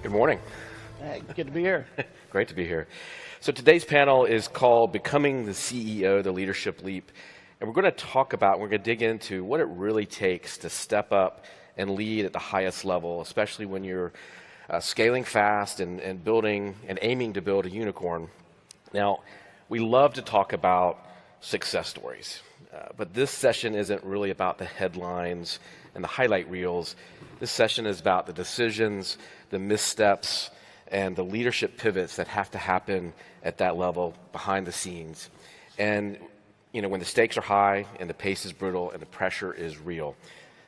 Good morning. Hey, good to be here. Great to be here. So today's panel is called Becoming the CEO, the Leadership Leap. And we're going to talk about, we're going to dig into what it really takes to step up and lead at the highest level, especially when you're scaling fast and building and aiming to build a unicorn. Now, we love to talk about success stories, but this session isn't really about the headlines and the highlight reels. This session is about the decisions, the missteps, and the leadership pivots that have to happen at that level behind the scenes. And when the stakes are high and the pace is brutal and the pressure is real.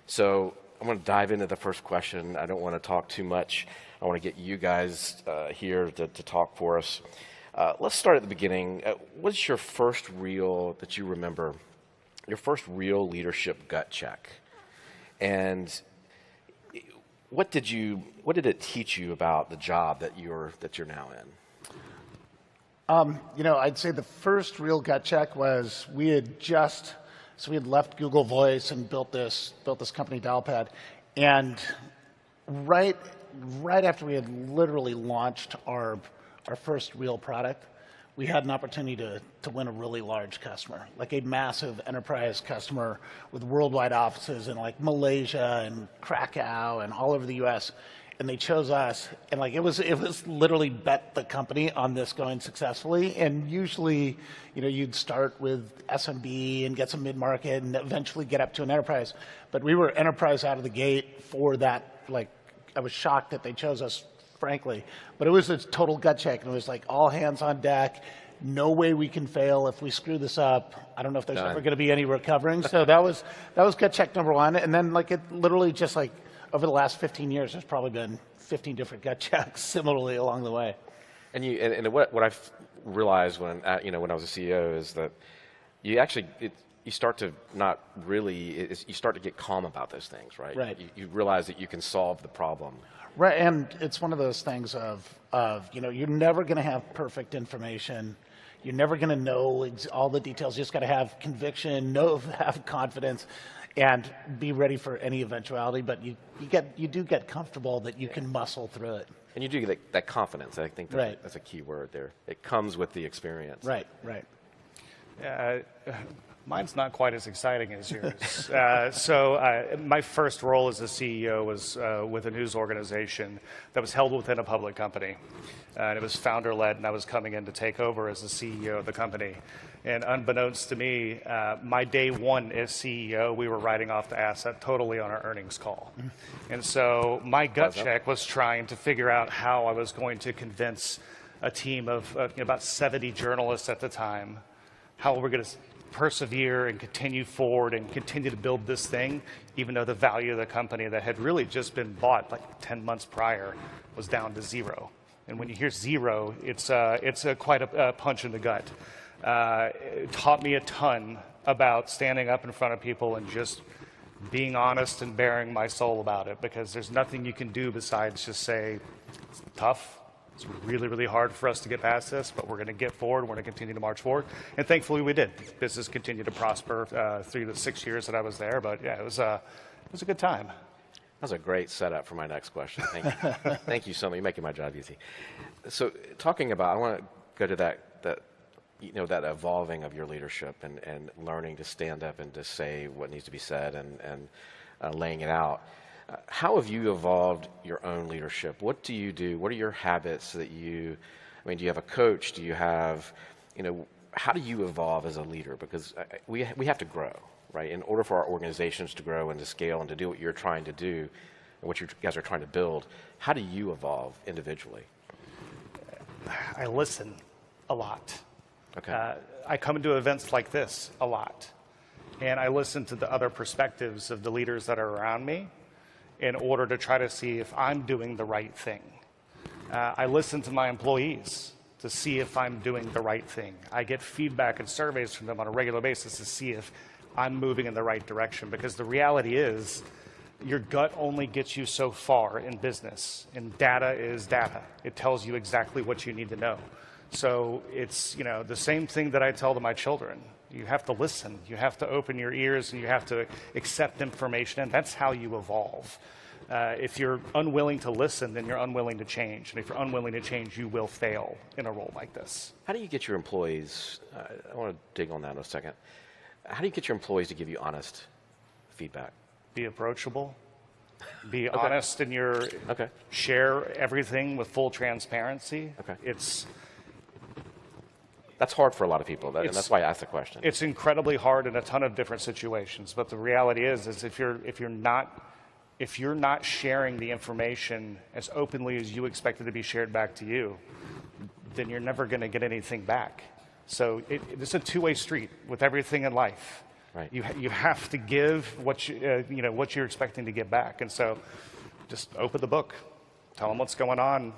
So I'm going to dive into the first question. I don't want to talk too much. I want to get you guys here to talk for us. Let's start at the beginning. What's your first real, that you remember, your first real leadership gut check? And what did it teach you about the job that you're now in? I'd say the first real gut check was we had left Google Voice and built this company, Dialpad, and right after we had literally launched our first real product, we had an opportunity to win a really large customer, like a massive enterprise customer with worldwide offices in like Malaysia and Krakow and all over the US. And they chose us, and like it was literally bet the company on this going successfully. And usually, you'd start with SMB and get some mid-market and eventually get up to an enterprise. But we were enterprise out of the gate for that. Like, I was shocked that they chose us, frankly. But it was a total gut check, and it was like all hands on deck. No way we can fail if we screw this up. I don't know if there's ever going to be any recovering. So that was gut check number one. And then like it literally just like, over the last 15 years, there's probably been 15 different gut checks similarly along the way. And what I've realized when I was a CEO is that you actually you start to you start to get calm about those things, right? Right. You realize that you can solve the problem. Right, and it's one of those things of you're never going to have perfect information. You're never going to know all the details. You just got to have conviction, have confidence, and be ready for any eventuality. But you do get comfortable that you can muscle through it. And you do get that confidence. I think right. That's a key word there. It comes with the experience. Right. Mine's not quite as exciting as yours. My first role as a CEO was with a news organization that was held within a public company. And it was founder-led, and I was coming in to take over as the CEO of the company. And unbeknownst to me, my day one as CEO, we were writing off the asset totally on our earnings call. And so my gut check was trying to figure out how I was going to convince a team of about 70 journalists at the time, how we're going to persevere and continue forward and continue to build this thing, even though the value of the company that had really just been bought like 10 months prior was down to zero. And when you hear zero, it's quite a punch in the gut. It taught me a ton about standing up in front of people and just being honest and bearing my soul about it, because there's nothing you can do besides just say, it's tough. It's really, really hard for us to get past this, but we're going to get forward. We're going to continue to march forward. And thankfully we did. Business continued to prosper through the 6 years that I was there. But yeah, it was a good time. That was a great setup for my next question. Thank you. Thank you so much. You're making my job easy. So talking about, I want to go to that evolving of your leadership and learning to stand up and to say what needs to be said and laying it out. How have you evolved your own leadership? What do you do? What are your habits that do you have a coach? Do you have, how do you evolve as a leader? Because we have to grow, right? In order for our organizations to grow and to scale and to do what you're trying to do and what you guys are trying to build, how do you evolve individually? I listen a lot. Okay. I come into events like this a lot, and I listen to the other perspectives of the leaders that are around me in order to try to see if I'm doing the right thing. I listen to my employees to see if I'm doing the right thing. I get feedback and surveys from them on a regular basis to see if I'm moving in the right direction, because the reality is your gut only gets you so far in business, and data is data. It tells you exactly what you need to know. So it's the same thing that I tell to my children. You have to listen. You have to open your ears, and you have to accept information, and that's how you evolve. If you're unwilling to listen, then you're unwilling to change. And if you're unwilling to change, you will fail in a role like this. How do you get your employees, I want to dig on that in a second. How do you get your employees to give you honest feedback? Be approachable. Be honest in your, Okay. share everything with full transparency. Okay. That's hard for a lot of people, and that's why I asked the question. It's incredibly hard in a ton of different situations, but the reality is if you're not sharing the information as openly as you expect it to be shared back to you, then you're never going to get anything back. So it's a two-way street with everything in life. Right. You have to give what what you're expecting to get back, and so just open the book, tell them what's going on.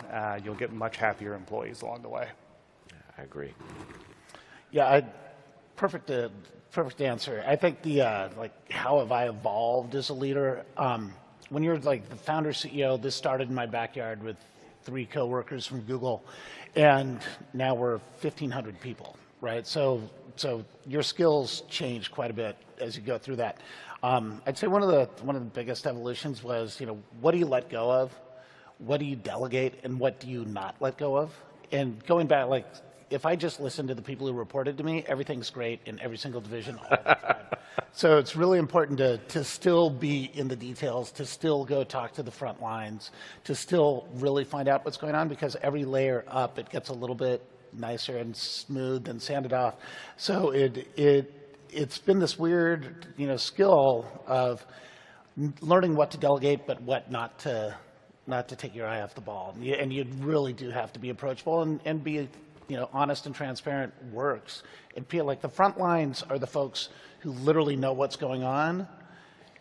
You'll get much happier employees along the way. I agree. Yeah, perfect answer. I think the how have I evolved as a leader? When you're like the founder CEO, this started in my backyard with 3 coworkers from Google, and now we're 1,500 people, right? So your skills change quite a bit as you go through that. I'd say one of the biggest evolutions was, what do you let go of, what do you delegate, and what do you not let go of? And going back, if I just listen to the people who reported to me, everything's great in every single division all the time. So it's really important to still be in the details, to still go talk to the front lines, to still really find out what's going on, because every layer up, it gets a little bit nicer and smooth and sanded off. So it's been this weird, skill of learning what to delegate, but what not to take your eye off the ball. And you really do have to be approachable and be, honest and transparent works. And feel like the front lines are the folks who literally know what's going on,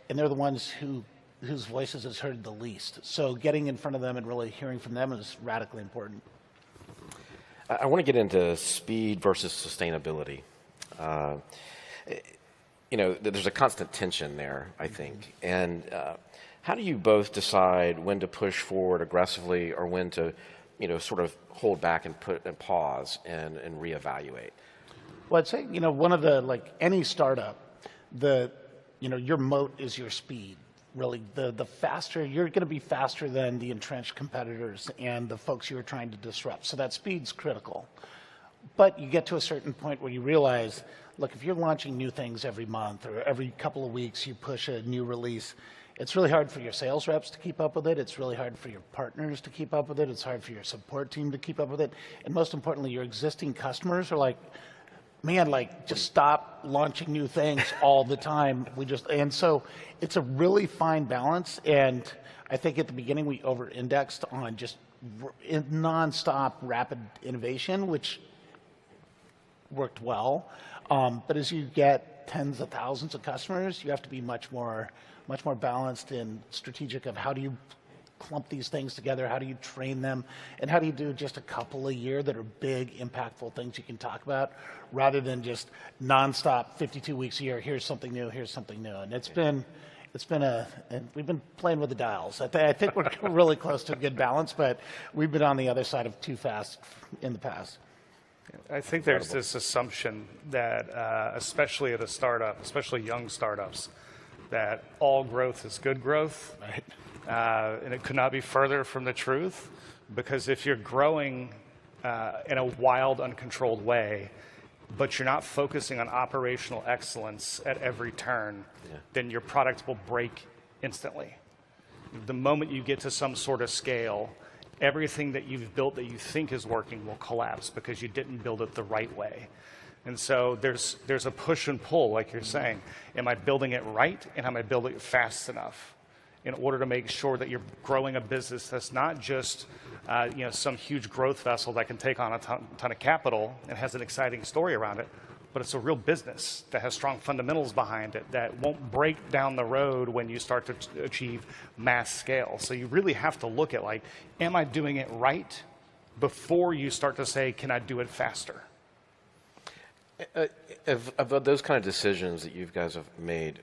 and they're the ones whose voices is heard the least. So getting in front of them and really hearing from them is radically important. I want to get into speed versus sustainability. There's a constant tension there, I think. And how do you both decide when to push forward aggressively or when to, sort of hold back and pause and reevaluate? Well, I'd say, one of the, any startup, your moat is your speed. Really, the faster, you're going to be faster than the entrenched competitors and the folks you're trying to disrupt. So that speed's critical. But you get to a certain point where you realize, look, if you're launching new things every month or every couple of weeks you push a new release, it's really hard for your sales reps to keep up with it. It's really hard for your partners to keep up with it. It's hard for your support team to keep up with it. And most importantly, your existing customers are like, man, just stop launching new things all the time. And so it's a really fine balance. And I think at the beginning we over-indexed on just nonstop rapid innovation, which worked well. But as you get tens of thousands of customers, you have to be much more balanced and strategic of how do you clump these things together, how do you train them, and how do you do just a couple a year that are big, impactful things you can talk about, rather than just nonstop 52 weeks a year, here's something new, here's something new. And and we've been playing with the dials. I think we're really close to a good balance, but we've been on the other side of too fast in the past. I think there's this assumption that, especially at a startup, especially young startups, that all growth is good growth. Right. And it could not be further from the truth, because if you're growing in a wild, uncontrolled way, but you're not focusing on operational excellence at every turn, then your product will break instantly. The moment you get to some sort of scale, everything that you've built that you think is working will collapse because you didn't build it the right way. And so there's a push and pull, like you're saying. Am I building it right, and am I building it fast enough in order to make sure that you're growing a business that's not just some huge growth vessel that can take on a ton of capital and has an exciting story around it, but it's a real business that has strong fundamentals behind it that won't break down the road when you start to achieve mass scale. So you really have to look at, am I doing it right before you start to say, can I do it faster? Of those kind of decisions that you guys have made,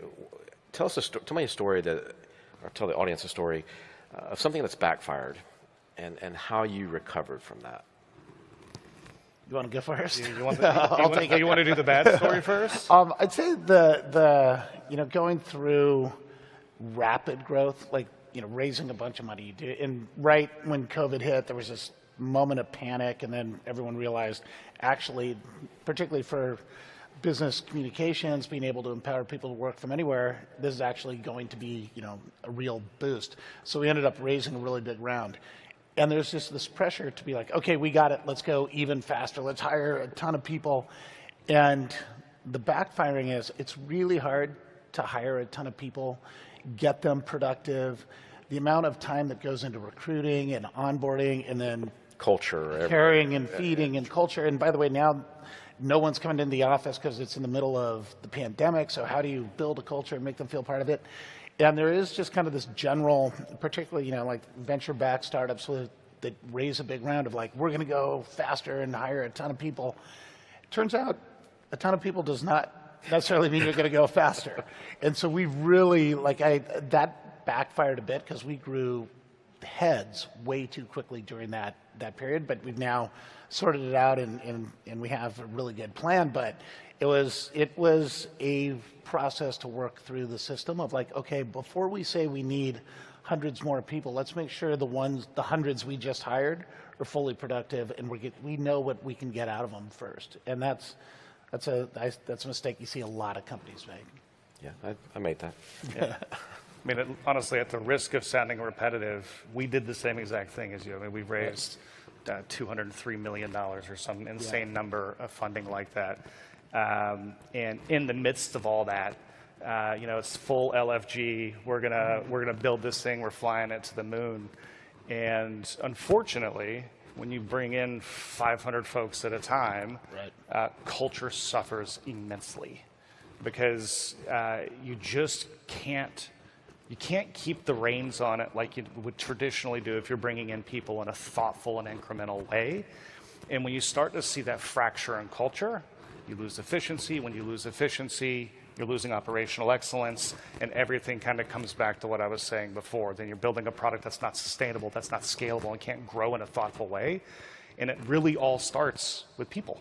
tell me a story or tell the audience a story of something that's backfired and how you recovered from that. You want to go first? You want to do the bad story first? I'd say the going through rapid growth, raising a bunch of money. And right when COVID hit, there was this moment of panic, and then everyone realized, actually, particularly for business communications, being able to empower people to work from anywhere, this is actually going to be, a real boost. So we ended up raising a really big round. And there's just this pressure to be like, okay, we got it, let's go even faster, let's hire a ton of people. And the backfiring is, it's really hard to hire a ton of people, get them productive. The amount of time that goes into recruiting and onboarding and then culture, carrying and feeding and culture. And by the way, now no one's coming into the office because it's in the middle of the pandemic. So how do you build a culture and make them feel part of it? And there is just kind of this general, particularly, like venture-backed startups that raise a big round of like, we're going to go faster and hire a ton of people. Turns out a ton of people does not necessarily mean you're going to go faster. And so we really, that backfired a bit because we grew heads way too quickly during that period, but we've now sorted it out and we have a really good plan. But it was a process to work through the system of like, okay, before we say we need hundreds more people, let's make sure the hundreds we just hired are fully productive and we know what we can get out of them first. And that's a mistake you see a lot of companies make. Yeah, I made that. Yeah. I mean, honestly, at the risk of sounding repetitive, we did the same exact thing as you. I mean, we raised $203 million or some insane number of funding like that. And in the midst of all that, it's full LFG. We're gonna build this thing. We're flying it to the moon. And unfortunately, when you bring in 500 folks at a time, culture suffers immensely because you just can't. You can't keep the reins on it like you would traditionally do if you're bringing in people in a thoughtful and incremental way. And when you start to see that fracture in culture, you lose efficiency. When you lose efficiency, you're losing operational excellence, and everything kind of comes back to what I was saying before. Then you're building a product that's not sustainable, that's not scalable, and can't grow in a thoughtful way. And it really all starts with people,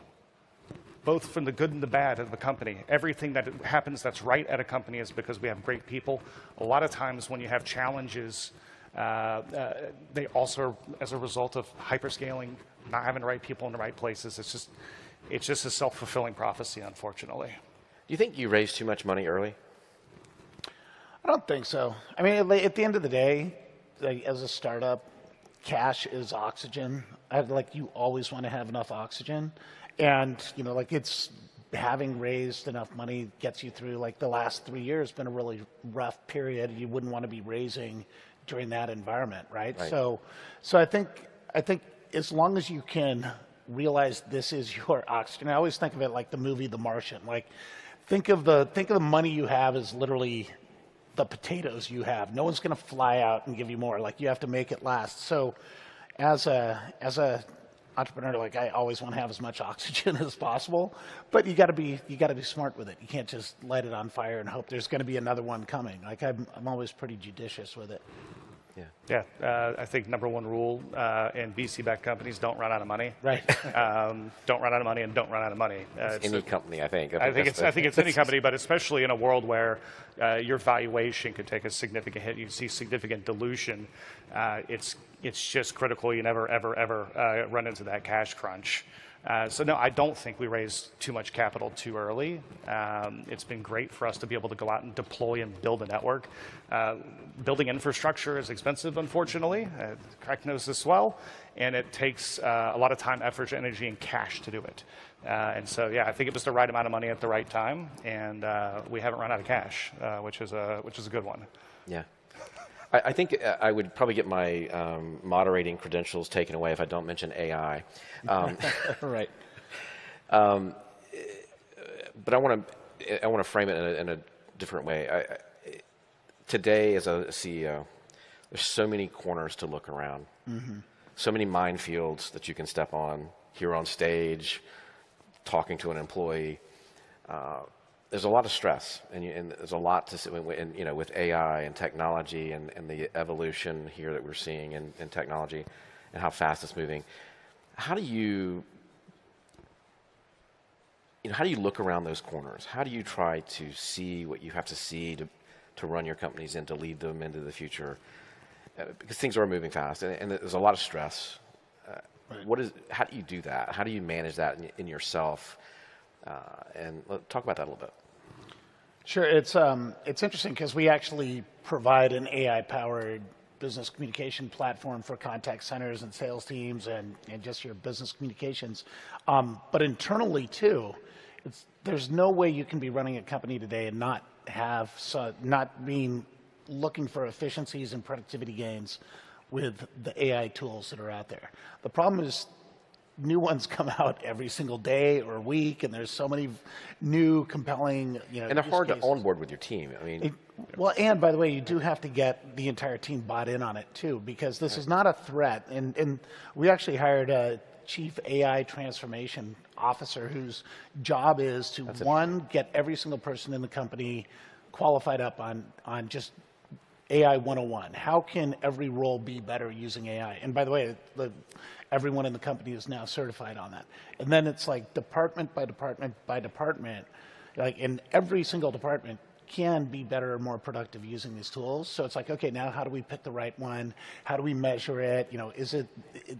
both from the good and the bad of the company. Everything that happens that's right at a company is because we have great people. A lot of times when you have challenges, they also are as a result of hyperscaling, not having the right people in the right places. It's just a self-fulfilling prophecy, unfortunately. Do you think you raised too much money early? I don't think so. I mean, at the end of the day, as a startup, cash is oxygen. You always want to have enough oxygen. And, it's having raised enough money gets you through, the last 3 years been a really rough period. You wouldn't want to be raising during that environment, right? So I think as long as you can realize this is your oxygen, I always think of it like the movie The Martian. Think of the money you have as literally the potatoes you have. No one's going to fly out and give you more. You have to make it last. So as a entrepreneur, I always want to have as much oxygen as possible, but you got to be smart with it. You can't just light it on fire and hope there's going to be another one coming. I'm always pretty judicious with it. Yeah. I think number one rule in VC-backed companies: don't run out of money. Right. Don't run out of money, and don't run out of money. It's any company, I think. I think it's any company, but especially in a world where your valuation could take a significant hit, you see significant dilution. It's just critical you never ever run into that cash crunch. So no, I don't think we raised too much capital too early. It's been great for us to be able to go out and deploy and build a network. Building infrastructure is expensive, unfortunately. Craig knows this well, and it takes a lot of time, effort, energy, and cash to do it. And so, yeah, I think it was the right amount of money at the right time, and we haven't run out of cash, which is a good one. Yeah. I think I would probably get my moderating credentials taken away if I don't mention AI. Right. But I want to frame it in a different way. Today, as a CEO, there's so many corners to look around, so many minefields that you can step on here on stage, talking to an employee. There's a lot of stress, and there's a lot to, with AI and technology and the evolution here that we're seeing in technology and how fast it's moving. How do you look around those corners? How do you try to see what you have to see to run your companies and to lead them into the future? because things are moving fast and there's a lot of stress. How do you do that? How do you manage that in yourself? And talk about that a little bit. Sure, it's interesting because we actually provide an AI-powered business communication platform for contact centers and sales teams and just your business communications. But internally too, there's no way you can be running a company today and not being looking for efficiencies and productivity gains with the AI tools that are out there. The problem is new ones come out every single day or week, and there's so many new compelling, and they're hard to onboard with your team. I mean, well, and by the way, you do have to get the entire team bought in on it too, because this is not a threat. And we actually hired a chief AI transformation officer whose job is to, one, get every single person in the company qualified up on just AI 101. How can every role be better using AI? And by the way, everyone in the company is now certified on that. And then it's like department by department by department, like in every single department can be better or more productive using these tools. So it's like, okay, now how do we pick the right one? How do we measure it? Is it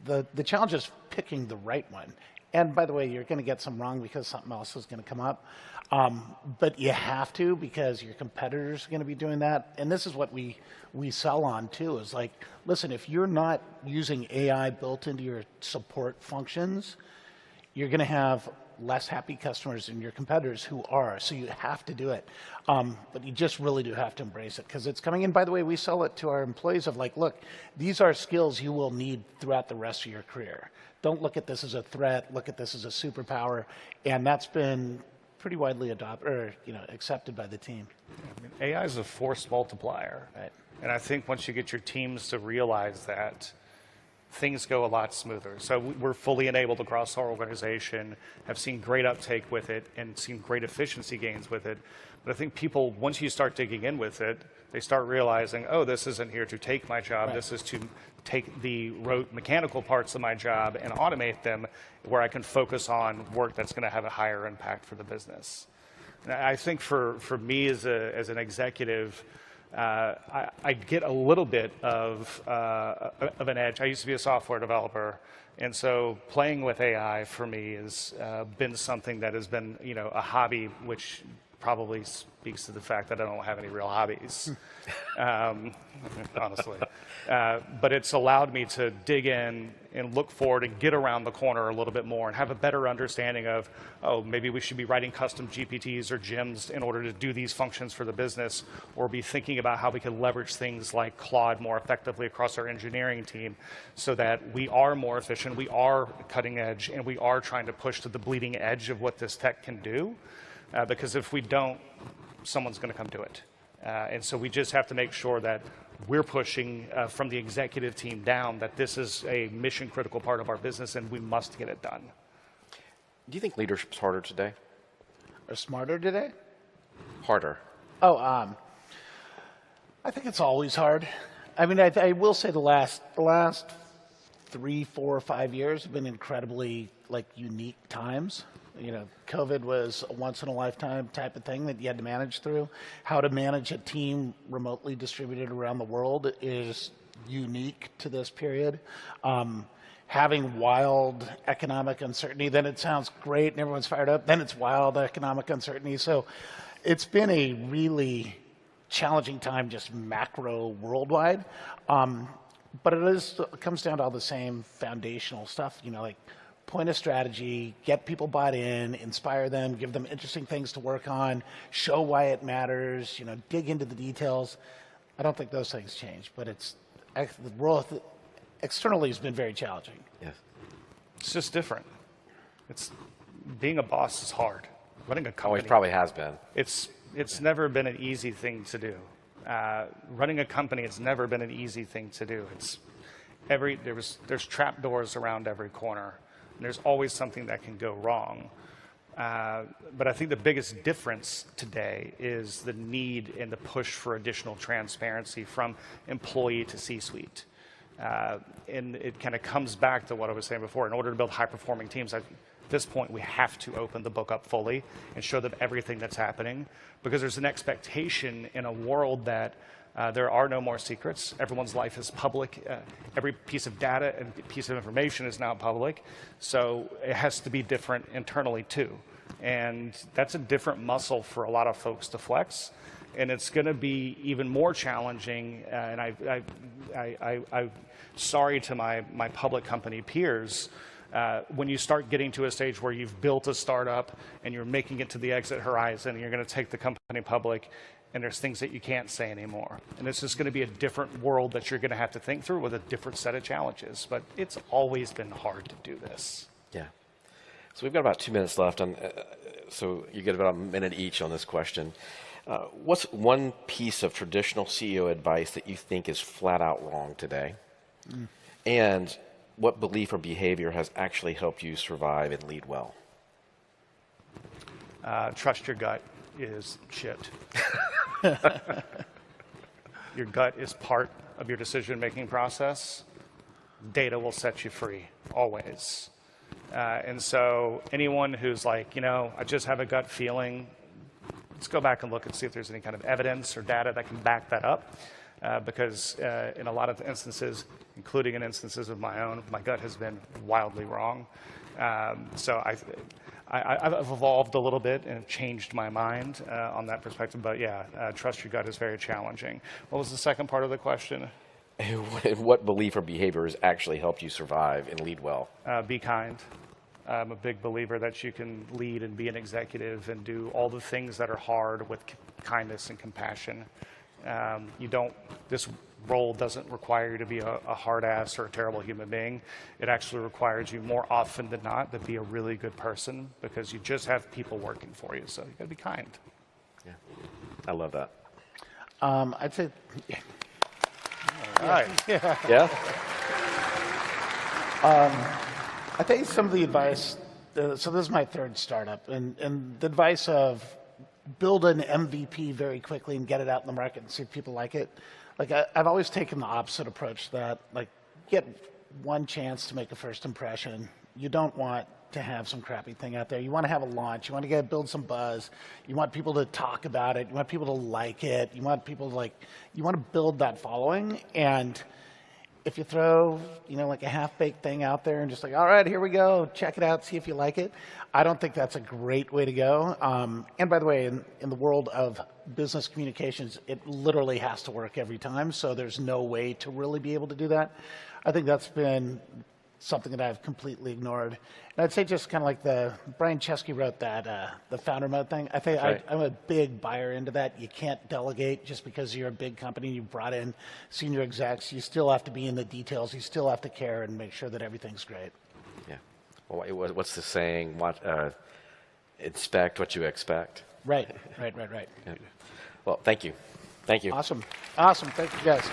the challenge is picking the right one. And by the way, you're going to get some wrong because something else is going to come up. But you have to, because your competitors are going to be doing that. And this is what we sell on too, is like, listen, if you're not using AI built into your support functions, you're going to have less happy customers than your competitors who are. So you have to do it. But you just really do have to embrace it because it's coming in. By the way, we sell it to our employees of like, look, these are skills you will need throughout the rest of your career. Don't look at this as a threat. Look at this as a superpower. And that's been pretty widely adopted or accepted by the team. I mean, AI is a force multiplier. Right. And I think once you get your teams to realize that, things go a lot smoother. So we're fully enabled across our organization, have seen great uptake with it, and seen great efficiency gains with it. But I think people, once you start digging in with it, they start realizing, oh, this isn't here to take my job. Right. This is to take the rote mechanical parts of my job and automate them where I can focus on work that's going to have a higher impact for the business. And I think for me as an executive, I get a little bit of an edge. I used to be a software developer, and so playing with AI for me has been something that has been, a hobby, which probably speaks to the fact that I don't have any real hobbies, honestly. But it's allowed me to dig in and look forward and get around the corner a little bit more and have a better understanding of, oh, maybe we should be writing custom GPTs or GIMs in order to do these functions for the business, or be thinking about how we can leverage things like Claude more effectively across our engineering team so that we are more efficient, we are cutting edge, and we are trying to push to the bleeding edge of what this tech can do. Because if we don't, someone's going to come do it. And so we just have to make sure that we're pushing from the executive team down that this is a mission critical part of our business and we must get it done. Do you think leadership's harder today? Or smarter today? Harder. Oh, I think it's always hard. I mean, I will say the last 3, 4, 5 years have been incredibly unique times. COVID was a once-in-a-lifetime type of thing that you had to manage through. How to manage a team remotely distributed around the world is unique to this period. Having wild economic uncertainty, then it sounds great and everyone's fired up, then it's wild economic uncertainty. So it's been a really challenging time just macro worldwide. But it comes down to all the same foundational stuff, like point a strategy, get people bought in, inspire them, give them interesting things to work on, show why it matters, dig into the details. I don't think those things change, but the world externally has been very challenging. Yes. It's just different. Being a boss is hard. Running a company. Always probably has been. It's never been an easy thing to do. Running a company has never been an easy thing to do. There's trap doors around every corner. And there's always something that can go wrong. But I think the biggest difference today is the need and the push for additional transparency from employee to C-suite. And it kind of comes back to what I was saying before. In order to build high-performing teams, at this point, we have to open the book up fully and show them everything that's happening, because there's an expectation in a world that There are no more secrets. Everyone's life is public. Every piece of data and piece of information is now public. So it has to be different internally too. And that's a different muscle for a lot of folks to flex. And it's going to be even more challenging. And I'm sorry to my public company peers, when you start getting to a stage where you've built a startup and you're making it to the exit horizon, and you're going to take the company public, and there's things that you can't say anymore. And it's just going to be a different world that you're going to have to think through with a different set of challenges. But it's always been hard to do this. Yeah. So we've got about 2 minutes left, so you get about a minute each on this question. What's one piece of traditional CEO advice that you think is flat out wrong today? And what belief or behavior has actually helped you survive and lead well? Trust your gut is shit. Your gut is part of your decision-making process. Data will set you free, always. And so anyone who's like, I just have a gut feeling, let's go back and look and see if there's any kind of evidence or data that can back that up. Because in a lot of instances, including in instances of my own, my gut has been wildly wrong. So I've evolved a little bit and changed my mind on that perspective. But yeah, trust your gut is very challenging. What was the second part of the question? What belief or behavior has actually helped you survive and lead well? Be kind. I'm a big believer that you can lead and be an executive and do all the things that are hard with kindness and compassion. This role doesn't require you to be a hard ass or a terrible human being. It actually requires you more often than not to be a really good person, because you just have people working for you. So you got to be kind. Yeah, I love that. I'd say, All right. Yeah? I think some of the advice, so this is my third startup, and the advice of build an MVP very quickly and get it out in the market and see if people like it. Like I've always taken the opposite approach to that. Like, get one chance to make a first impression. You don't want to have some crappy thing out there. You want to have a launch. You want to build some buzz. You want people to talk about it. You want people to like it. You want people to you want to build that following. And if you throw, like a half-baked thing out there and just all right, here we go, check it out, see if you like it, I don't think that's a great way to go. And by the way, in the world of business communications, it literally has to work every time, so there's no way to really be able to do that. I think that's been something that I've completely ignored. And I'd say just kind of like Brian Chesky wrote that, the founder mode thing. I think right. I'm a big buyer into that. You can't delegate just because you're a big company. You brought in senior execs. You still have to be in the details. You still have to care and make sure that everything's great. Yeah. Well, what's the saying? Inspect what you expect. Right. Yeah. Well, thank you. Thank you. Awesome. Thank you, guys.